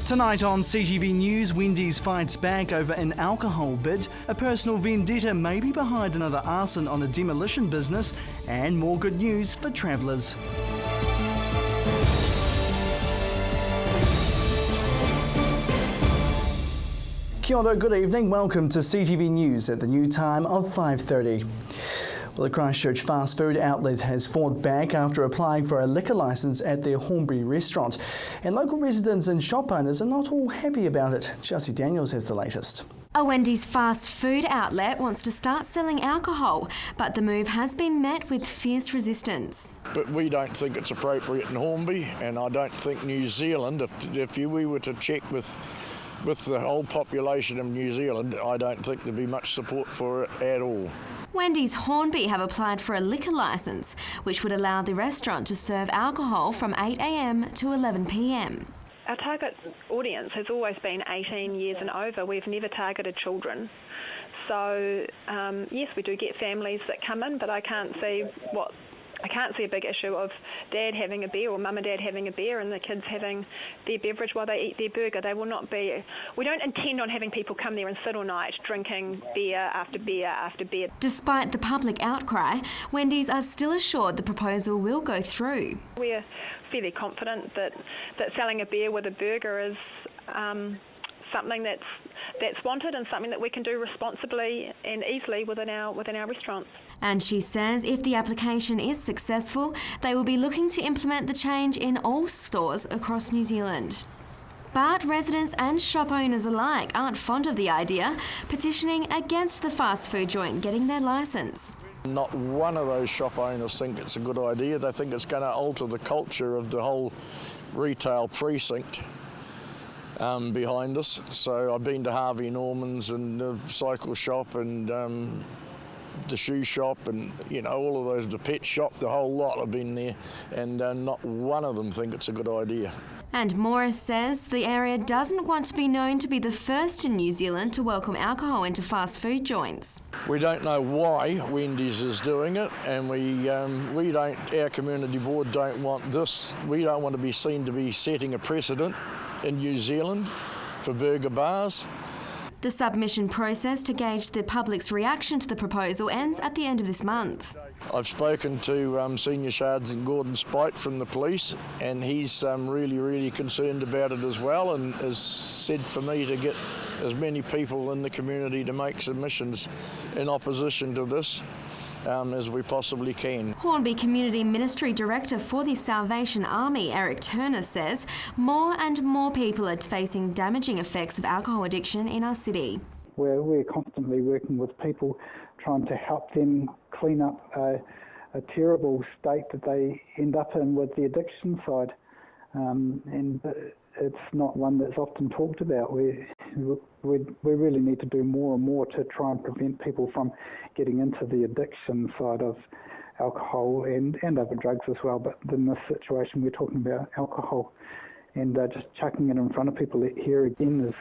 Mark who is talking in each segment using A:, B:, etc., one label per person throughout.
A: Tonight on CTV News, Wendy's fights back over an alcohol bid, a personal vendetta may be behind another arson on a demolition business, and more good news for travellers. Kia ora, good evening. Welcome to CTV News at the new time of 5:30. Well, the Christchurch fast food outlet has fought back after applying for a liquor licence at their Hornbury restaurant. And local residents and shop owners are not all happy about it. Chelsea Daniels has the latest.
B: A Wendy's fast food outlet wants to start selling alcohol, but the move has been met with fierce resistance.
C: But we don't think it's appropriate in Hornbury, and I don't think New Zealand, if we were to check with the whole population of New Zealand, I don't think there'd be much support for it at all.
B: Wendy's Hornby have applied for a liquor licence, which would allow the restaurant to serve alcohol from 8 a.m. to 11 p.m.
D: Our target audience has always been 18 years and over. We've never targeted children. So, yes, we do get families that come in, but I can't see a big issue of dad having a beer or mum and dad having a beer and the kids having their beverage while they eat their burger. They will not be. We don't intend on having people come there and sit all night drinking beer after beer after beer. Despite
B: the public outcry, Wendy's are still assured the proposal will go through.
D: We're fairly confident that selling a beer with a burger is something that's wanted and something that we can do responsibly and easily within our restaurants.
B: And she says if the application is successful, they will be looking to implement the change in all stores across New Zealand. But residents and shop owners alike aren't fond of the idea, petitioning against the fast food joint getting their licence.
C: Not one of those shop owners think it's a good idea. They think it's going to alter the culture of the whole retail precinct behind us. So I've been to Harvey Norman's and the cycle shop and the shoe shop and, all of those, the pet shop, the whole lot have been there, and not one of them think it's a good idea.
B: And Morris says the area doesn't want to be known to be the first in New Zealand to welcome alcohol into fast food joints.
C: We don't know why Wendy's is doing it, and our community board don't want this. We don't want to be seen to be setting a precedent in New Zealand for burger bars.
B: The submission process to gauge the public's reaction to the proposal ends at the end of this month.
C: I've spoken to Senior Sergeant Gordon Spite from the police, and he's really, really concerned about it as well, and has said for me to get as many people in the community to make submissions in opposition to this as we possibly can.
B: Hornby Community Ministry Director for the Salvation Army, Eric Turner, says more and more people are facing damaging effects of alcohol addiction in our city.
E: We're constantly working with people, trying to help them clean up a terrible state that they end up in with the addiction side. And it's not one that's often talked about. We really need to do more and more to try and prevent people from getting into the addiction side of alcohol and other drugs as well. But in this situation, we're talking about alcohol, and just chucking it in front of people here again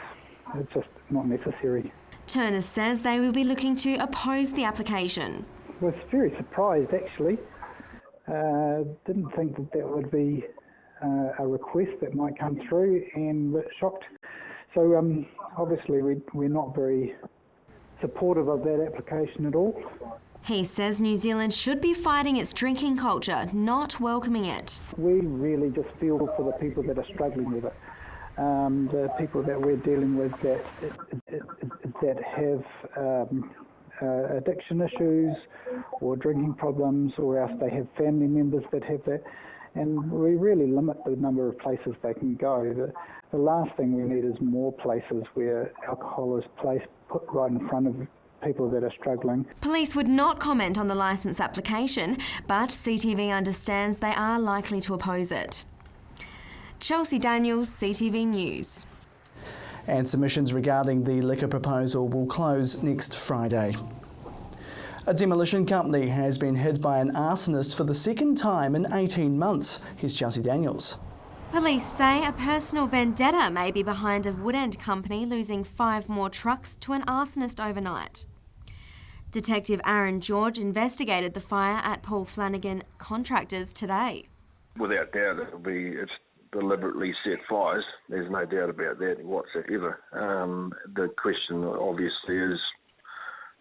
E: it's just not necessary.
B: Turner says they will be looking to oppose the application.
E: I was very surprised, actually. Didn't think that would be a request that might come through, and shocked. So obviously we're not very supportive of that application at all.
B: He says New Zealand should be fighting its drinking culture, not welcoming it.
E: We really just feel for the people that are struggling with it. The people that we're dealing with that have addiction issues or drinking problems, or else they have family members that have that. And we really limit the number of places they can go. The last thing we need is more places where alcohol is put right in front of people that are struggling.
B: Police would not comment on the licence application, but CTV understands they are likely to oppose it. Chelsea Daniels, CTV News.
A: And submissions regarding the liquor proposal will close next Friday. A demolition company has been hit by an arsonist for the second time in 18 months. Here's Chelsea Daniels.
B: Police say a personal vendetta may be behind a wood-end company losing 5 more trucks to an arsonist overnight. Detective Aaron George investigated the fire at Paul Flanagan Contractors today.
F: Without doubt, it's deliberately set fires. There's no doubt about that whatsoever. The question obviously is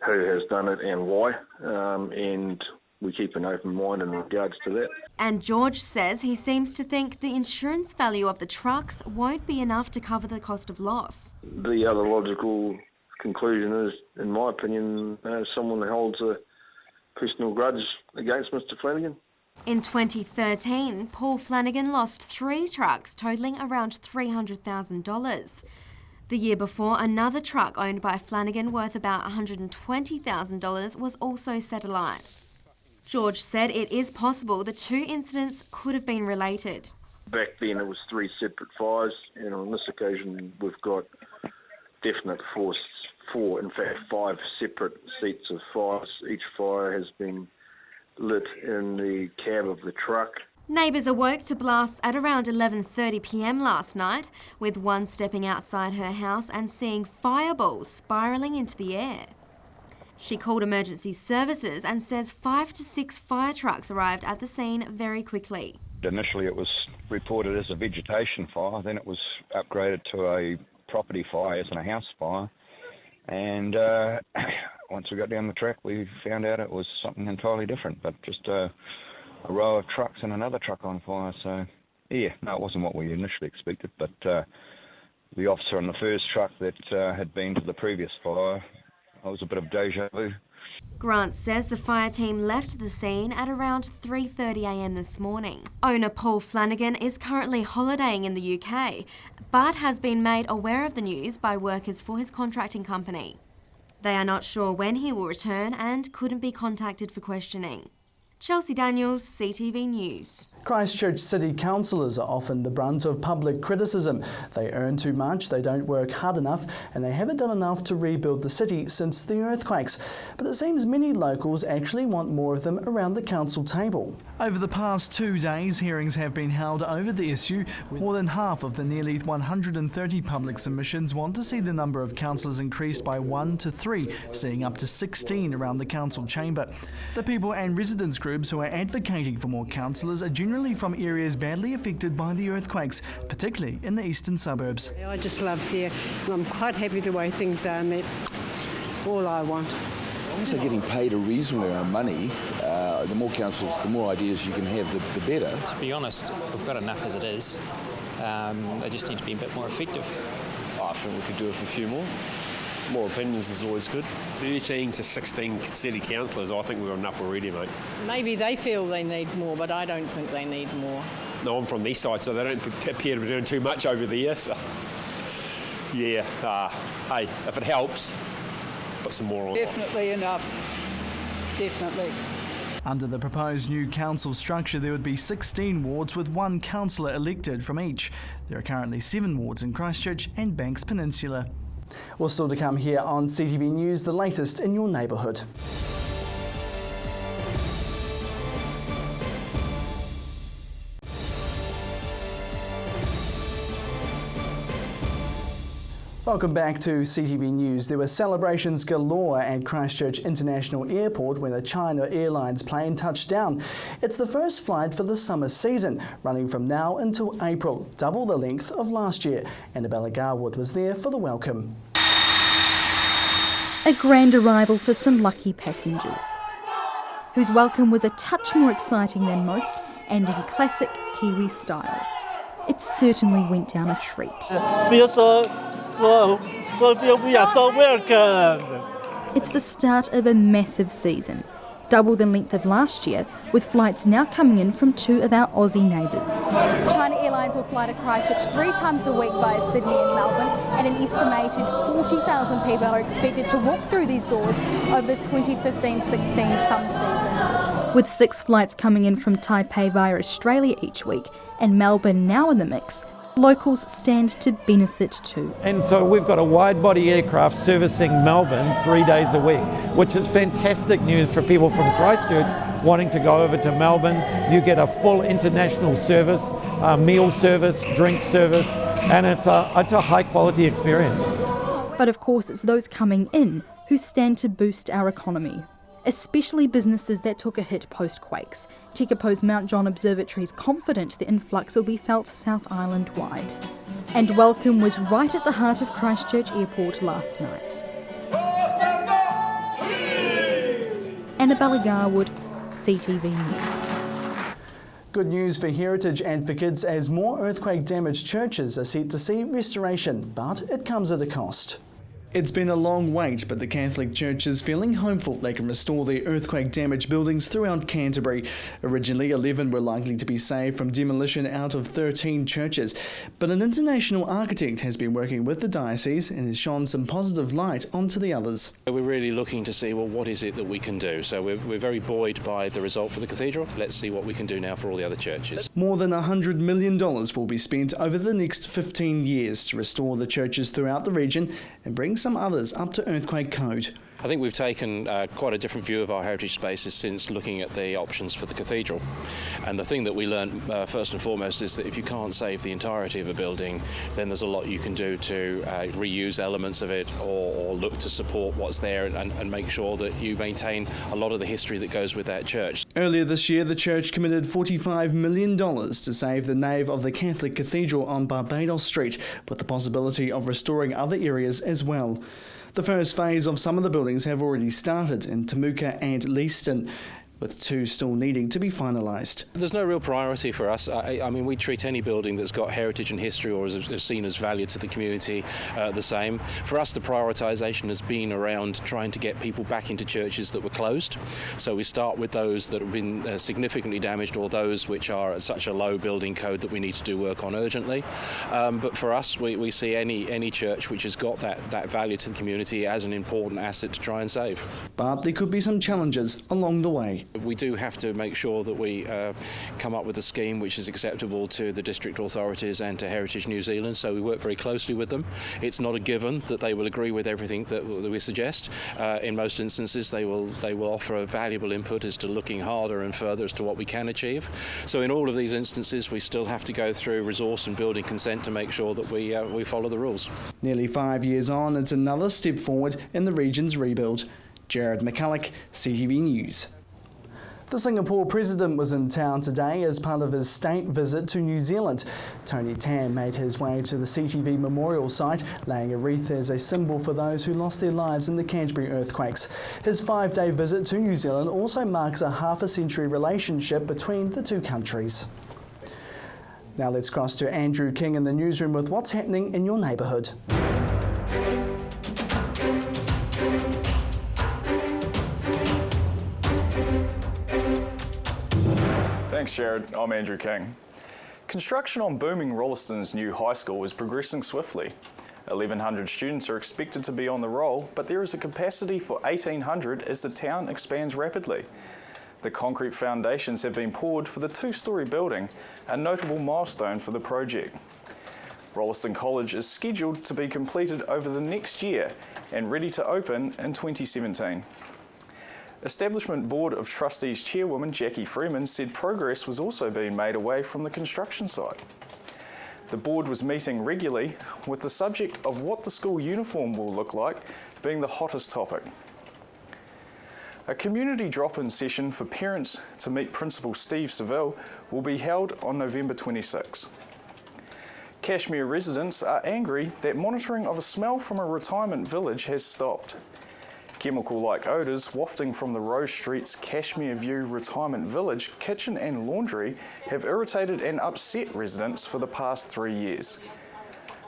F: who has done it and why, and we keep an open mind in regards to that.
B: And George says he seems to think the insurance value of the trucks won't be enough to cover the cost of loss.
F: The other logical conclusion is, in my opinion, someone holds a personal grudge against Mr. Flanagan.
B: In 2013, Paul Flanagan lost 3 trucks totalling around $300,000. The year before, another truck owned by Flanagan worth about $120,000 was also set alight. George said it is possible the 2 incidents could have been related.
F: Back then it was 3 separate fires, and on this occasion we've got definite force 4, in fact 5 separate seats of fires. Each fire has been lit in the cab of the truck.
B: Neighbours awoke to blasts at around 11:30 p.m. last night, with one stepping outside her house and seeing fireballs spiralling into the air. She called emergency services and says 5 to 6 fire trucks arrived at the scene very quickly.
G: Initially it was reported as a vegetation fire, then it was upgraded to a property fire, as in a house fire, and once we got down the track we found out it was something entirely different, but just a row of trucks and another truck on fire. So yeah, no, it wasn't what we initially expected, but the officer on the first truck that had been to the previous fire, it was a bit of deja vu.
B: Grant says the fire team left the scene at around 3:30 a.m. this morning. Owner Paul Flanagan is currently holidaying in the UK, but has been made aware of the news by workers for his contracting company. They are not sure when he will return and couldn't be contacted for questioning. Chelsea Daniels, CTV News.
A: Christchurch City councillors are often the brunt of public criticism. They earn too much, they don't work hard enough, and they haven't done enough to rebuild the city since the earthquakes. But it seems many locals actually want more of them around the council table. Over the past 2 days, hearings have been held over the issue. More than half of the nearly 130 public submissions want to see the number of councillors increased by 1 to 3, seeing up to 16 around the council chamber. The people and residents groups who are advocating for more councillors are generally from areas badly affected by the earthquakes, particularly in the eastern suburbs.
H: I just love here. I'm quite happy the way things are, and that's all I want.
I: As long as they're getting paid a reasonable amount of money, the more councils, the more ideas you can have, the better.
J: To be honest, we've got enough as it is. They just need to be a bit more effective.
K: I think we could do it for a few more. More opinions is always good. 13 to 16 city councillors, I think we've got enough already, mate.
H: Maybe they feel they need more, but I don't think they need more.
K: No, I'm from the east side, so they don't appear to be doing too much over there. So, yeah, hey, if it helps, put some more on.
H: Definitely enough. Definitely.
A: Under the proposed new council structure, there would be 16 wards with 1 councillor elected from each. There are currently 7 wards in Christchurch and Banks Peninsula. Well, still to come here on CTV News, the latest in your neighbourhood. Welcome back to CTV News. There were celebrations galore at Christchurch International Airport when a China Airlines plane touched down. It's the first flight for the summer season, running from now until April, double the length of last year. Annabella Garwood was there for the welcome.
L: A grand arrival for some lucky passengers, whose welcome was a touch more exciting than most and in classic Kiwi style. It certainly went down a treat.
M: We are so welcome.
L: It's the start of a massive season, double the length of last year, with flights now coming in from 2 of our Aussie neighbours.
N: China Airlines will fly to Christchurch 3 times a week via Sydney and Melbourne, and an estimated 40,000 people are expected to walk through these doors over the 2015-16 summer season.
L: With 6 flights coming in from Taipei via Australia each week, and Melbourne now in the mix, locals stand to benefit too.
M: And so we've got a wide-body aircraft servicing Melbourne 3 days a week, which is fantastic news for people from Christchurch wanting to go over to Melbourne. You get a full international service, meal service, drink service, and it's a high-quality experience.
L: But of course, it's those coming in who stand to boost our economy. especially businesses that took a hit post-quakes. Tekapo's Mount John Observatory is confident the influx will be felt South Island-wide. And welcome was right at the heart of Christchurch Airport last night. Annabella Garwood, CTV News.
A: Good news for heritage advocates as more earthquake-damaged churches are set to see restoration, but it comes at a cost. It's been a long wait, but the Catholic Church is feeling hopeful they can restore their earthquake-damaged buildings throughout Canterbury. Originally, 11 were likely to be saved from demolition out of 13 churches, but an international architect has been working with the diocese and has shone some positive light onto the others.
O: We're really looking to see, well, what is it that we can do? So we're very buoyed by the result for the cathedral. Let's see what we can do now for all the other churches.
A: More than $100 million will be spent over the next 15 years to restore the churches throughout the region and bring some others up to earthquake code.
O: I think we've taken quite a different view of our heritage spaces since looking at the options for the cathedral. And the thing that we learned first and foremost is that if you can't save the entirety of a building, then there's a lot you can do to reuse elements of it or look to support what's there and make sure that you maintain a lot of the history that goes with that church.
A: Earlier this year, the church committed $45 million to save the nave of the Catholic Cathedral on Barbados Street, with the possibility of restoring other areas as well. The first phase of some of the buildings have already started in Temuka and Leaston, with 2 still needing to be finalised.
O: There's no real priority for us. I mean, we treat any building that's got heritage and history or is seen as value to the community the same. For us, the prioritisation has been around trying to get people back into churches that were closed. So we start with those that have been significantly damaged or those which are at such a low building code that we need to do work on urgently. But for us, we see any church which has got that value to the community as an important asset to try and save.
A: But there could be some challenges along the way.
O: We do have to make sure that we come up with a scheme which is acceptable to the district authorities and to Heritage New Zealand, so we work very closely with them. It's not a given that they will agree with everything that we suggest. In most instances, they will offer a valuable input as to looking harder and further as to what we can achieve. So in all of these instances, we still have to go through resource and building consent to make sure that we follow the rules.
A: Nearly 5 years on, it's another step forward in the region's rebuild. Jared McCulloch, CTV News. The Singapore president was in town today as part of his state visit to New Zealand. Tony Tan made his way to the CTV memorial site, laying a wreath as a symbol for those who lost their lives in the Canterbury earthquakes. His 5-day visit to New Zealand also marks a half-a-century relationship between the two countries. Now let's cross to Andrew King in the newsroom with what's happening in your neighbourhood.
P: Thanks, Jared. I'm Andrew King. Construction on booming Rolleston's new high school is progressing swiftly. 1,100 students are expected to be on the roll, but there is a capacity for 1,800 as the town expands rapidly. The concrete foundations have been poured for the 2-storey building, a notable milestone for the project. Rolleston College is scheduled to be completed over the next year and ready to open in 2017. Establishment Board of Trustees Chairwoman Jackie Freeman said progress was also being made away from the construction site. The board was meeting regularly, with the subject of what the school uniform will look like being the hottest topic. A community drop-in session for parents to meet Principal Steve Seville will be held on November 26. Cashmere residents are angry that monitoring of a smell from a retirement village has stopped. Chemical-like odours wafting from the Rose Street's Cashmere View Retirement Village kitchen and laundry have irritated and upset residents for the past 3 years.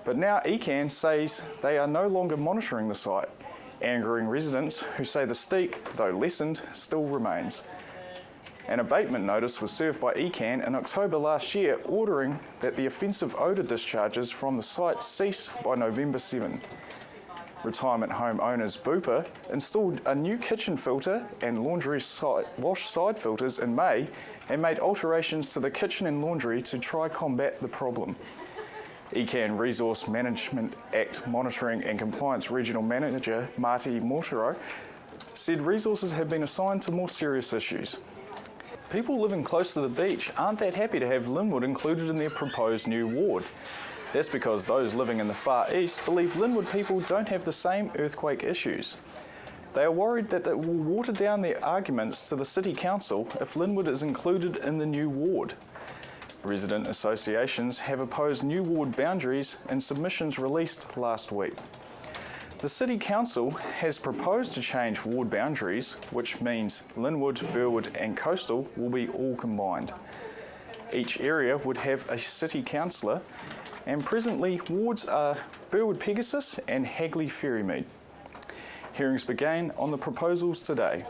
P: But now ECAN says they are no longer monitoring the site, angering residents who say the steak, though lessened, still remains. An abatement notice was served by ECAN in October last year, ordering that the offensive odour discharges from the site cease by November 7. Retirement home owners Bupa installed a new kitchen filter and laundry wash side filters in May and made alterations to the kitchen and laundry to try combat the problem. ECAN Resource Management Act Monitoring and Compliance Regional Manager Marty Mortero said resources have been assigned to more serious issues. People living close to the beach aren't that happy to have Linwood included in their proposed new ward. That's because those living in the Far East believe Linwood people don't have the same earthquake issues. They are worried that it will water down their arguments to the City Council if Linwood is included in the new ward. Resident associations have opposed new ward boundaries in submissions released last week. The City Council has proposed to change ward boundaries, which means Linwood, Burwood and Coastal will be all combined. Each area would have a City Councillor, and presently wards are Burwood Pegasus and Hagley Ferrymead. Hearings began on the proposals today.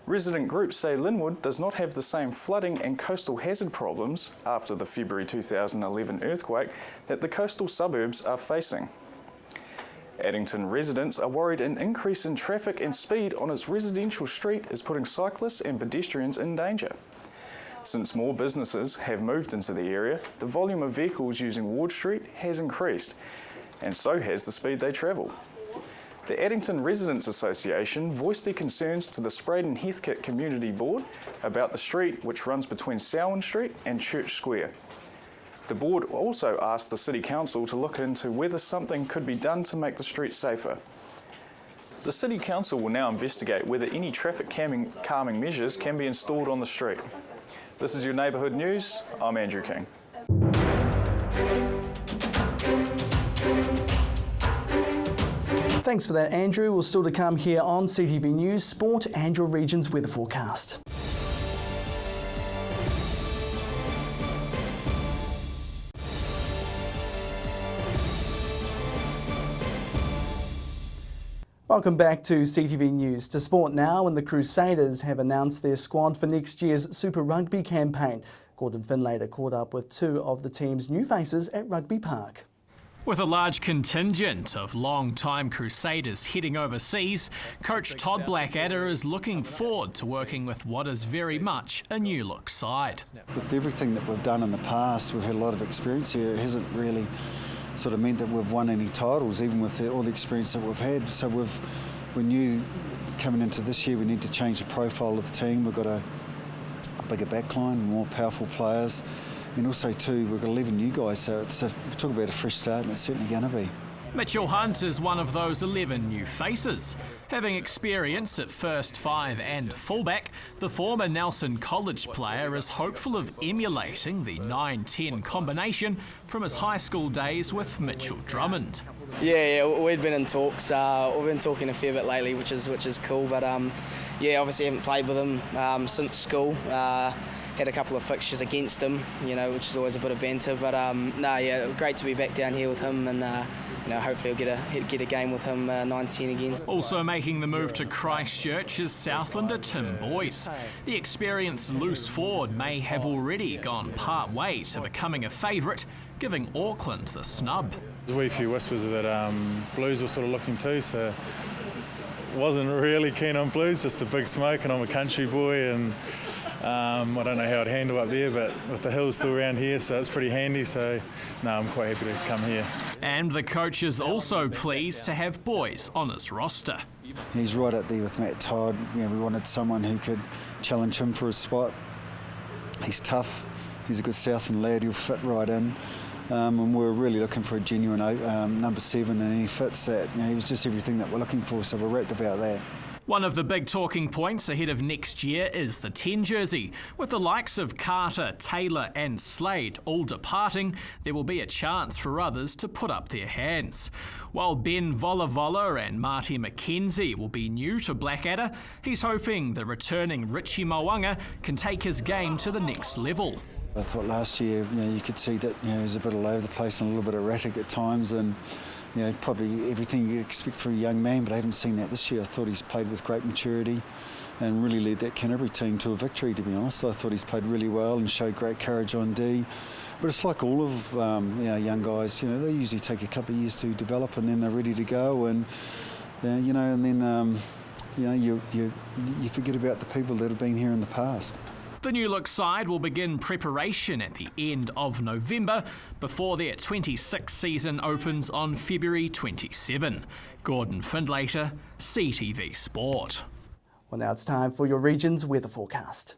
P: Resident groups say Linwood does not have the same flooding and coastal hazard problems after the February 2011 earthquake that the coastal suburbs are facing. Addington residents are worried an increase in traffic and speed on its residential street is putting cyclists and pedestrians in danger. Since more businesses have moved into the area, the volume of vehicles using Ward Street has increased, and so has the speed they travel. The Addington Residents Association voiced their concerns to the Spraden Heathcote Community Board about the street which runs between Selwyn Street and Church Square. The board also asked the City Council to look into whether something could be done to make the street safer. The City Council will now investigate whether any traffic calming measures can be installed on the street. This is your Neighbourhood News. I'm Andrew King.
A: Thanks for that, Andrew. Well, still to come here on CTV News, sport and your region's weather forecast. Welcome back to CTV News. To sport now, and the Crusaders have announced their squad for next year's Super Rugby campaign. Gordon Finlater caught up with two of the team's new faces at Rugby Park.
Q: With a large contingent of long-time Crusaders heading overseas, coach Todd Blackadder is looking forward to working with what is very much a new-look side.
R: With everything that we've done in the past, we've had a lot of experience here. It hasn't really sort of meant that we've won any titles, even with all the experience that we've had. So we knew coming into this year we need to change the profile of the team. We've got a bigger backline, more powerful players, and also too we've got 11 new guys. So we talk about a fresh start, and it's certainly going to be.
Q: Mitchell Hunt is one of those 11 new faces. Having experience at first five and fullback, the former Nelson College player is hopeful of emulating the 9-10 combination from his high school days with Mitchell Drummond.
S: Yeah, we've been in talks. We've been talking a fair bit lately, which is cool. But yeah, obviously haven't played with him since school. Had a couple of fixtures against him, which is always a bit of banter. But yeah, great to be back down here with him, and hopefully I'll get a game with him 9-10 again.
Q: Also making the move to Christchurch is Southlander Tim Boyce. The experienced loose forward may have already gone part way to becoming a favourite, giving Auckland the snub.
T: There's a wee few whispers that Blues were sort of looking too, so wasn't really keen on Blues, just a big smoke, and I'm a country boy, and I don't know how I'd handle up there, but with the hills still around here, so it's pretty handy, so no, I'm quite happy to come here.
Q: And the coach is also pleased to have Boyce on his roster.
R: He's right up there with Matt Todd. We wanted someone who could challenge him for his spot. He's tough, he's a good Southland lad, he'll fit right in. And we're really looking for a genuine number 7, and he fits that. He was just everything that we're looking for, so we're wrapped about that.
Q: One of the big talking points ahead of next year is the 10 jersey. With the likes of Carter, Taylor and Slade all departing, there will be a chance for others to put up their hands. While Ben Volavola and Marty McKenzie will be new to Blackadder, he's hoping the returning Richie Mo'unga can take his game to the next level.
R: I thought last year, you could see that he was a bit all over the place and a little bit erratic at times, and probably everything you expect for a young man, but I haven't seen that this year. I thought he's played with great maturity and really led that Canterbury team to a victory, to be honest. I thought he's played really well and showed great courage on D. But it's like all of young guys, they usually take a couple of years to develop, and then they're ready to go, and and then you forget about the people that have been here in the past.
Q: The new look side will begin preparation at the end of November before their 26th season opens on February 27. Gordon Finlater, CTV Sport.
A: Well, now it's time for your region's weather forecast.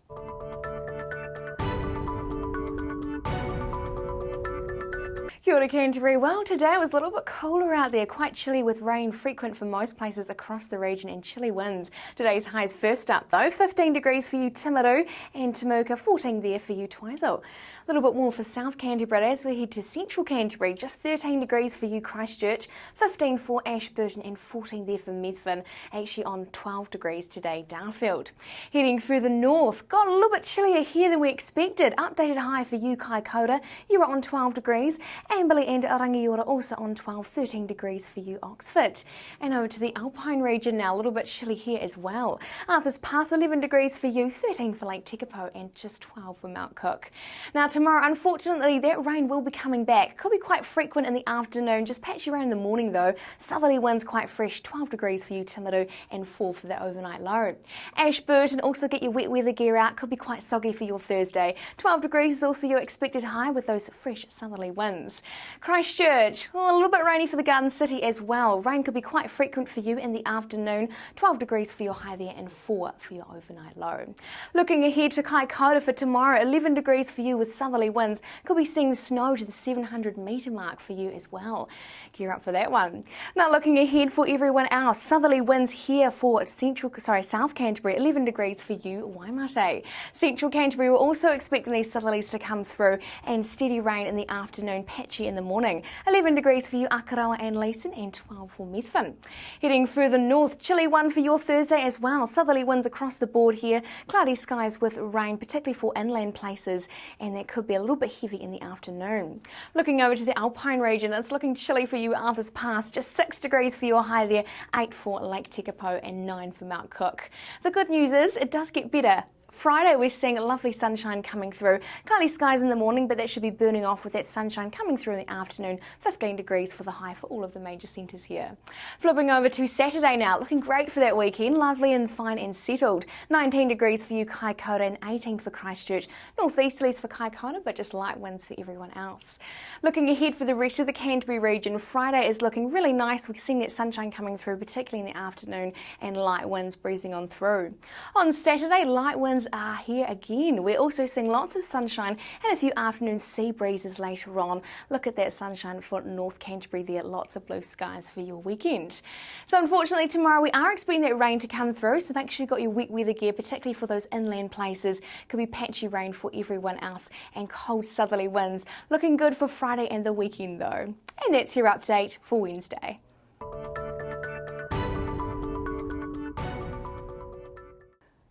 U: Kia ora Canterbury. Well, today it was a little bit cooler out there, quite chilly with rain frequent for most places across the region and chilly winds. Today's highs first up though, 15 degrees for you Timaru and Temuka, 14 there for you Twizel. A little bit more for South Canterbury as we head to Central Canterbury, just 13 degrees for you Christchurch, 15 for Ashburton and 14 there for Methven, actually on 12 degrees today Darfield. Heading further north, got a little bit chillier here than we expected, updated high for you Kaikoura, you were on 12 degrees, Amberley and Rangiora also on 12, 13 degrees for you Oxford. And over to the Alpine region now, a little bit chilly here as well. Arthur's Pass 11 degrees for you, 13 for Lake Tekapo and just 12 for Mount Cook. Now tomorrow, unfortunately, that rain will be coming back. Could be quite frequent in the afternoon, just patchy rain in the morning though. Southerly winds quite fresh, 12 degrees for you Timaru and 4 for the overnight low. Ashburton, also get your wet weather gear out, could be quite soggy for your Thursday. 12 degrees is also your expected high with those fresh southerly winds. Christchurch, a little bit rainy for the Garden City as well. Rain could be quite frequent for you in the afternoon. 12 degrees for your high there and 4 for your overnight low. Looking ahead to Kaikoura for tomorrow, 11 degrees for you with southerly winds. Could be seeing snow to the 700 metre mark for you as well. Gear up for that one. Now looking ahead for everyone else, southerly winds here for South Canterbury, 11 degrees for you Waimate. Central Canterbury, we're also expecting these southerlies to come through and steady rain in the afternoon, patchy in the morning. 11 degrees for you Akarawa and Leeson and 12 for Methven. Heading further north, chilly one for your Thursday as well. Southerly winds across the board here, cloudy skies with rain, particularly for inland places, and that could be a little bit heavy in the afternoon. Looking over to the Alpine region, it's looking chilly for you Arthur's Pass, just 6 degrees for your high there, 8 for Lake Tekapo and 9 for Mount Cook. The good news is it does get better. Friday we're seeing lovely sunshine coming through. Cloudy skies in the morning, but that should be burning off with that sunshine coming through in the afternoon. 15 degrees for the high for all of the major centres here. Flipping over to Saturday now, looking great for that weekend. Lovely and fine and settled. 19 degrees for you Kaikoura and 18 for Christchurch. Northeasterlies for Kaikoura, but just light winds for everyone else. Looking ahead for the rest of the Canterbury region, Friday is looking really nice. We're seeing that sunshine coming through, particularly in the afternoon, and light winds breezing on through. On Saturday, light winds are here again. We're also seeing lots of sunshine and a few afternoon sea breezes later on. Look at that sunshine for North Canterbury there, lots of blue skies for your weekend. So unfortunately tomorrow we are expecting that rain to come through, so make sure you've got your wet weather gear, particularly for those inland places. Could be patchy rain for everyone else and cold southerly winds. Looking good for Friday and the weekend though. And that's your update for Wednesday.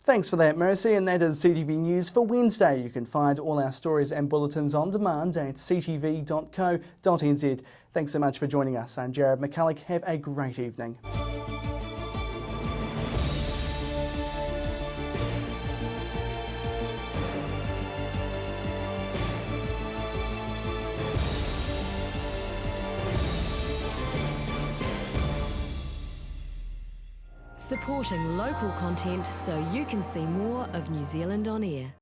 A: Thanks for that, Mercy, and that is CTV News for Wednesday. You can find all our stories and bulletins on demand at ctv.co.nz. Thanks so much for joining us. I'm Jared McCulloch. Have a great evening.
V: Supporting local content so you can see more of New Zealand on air.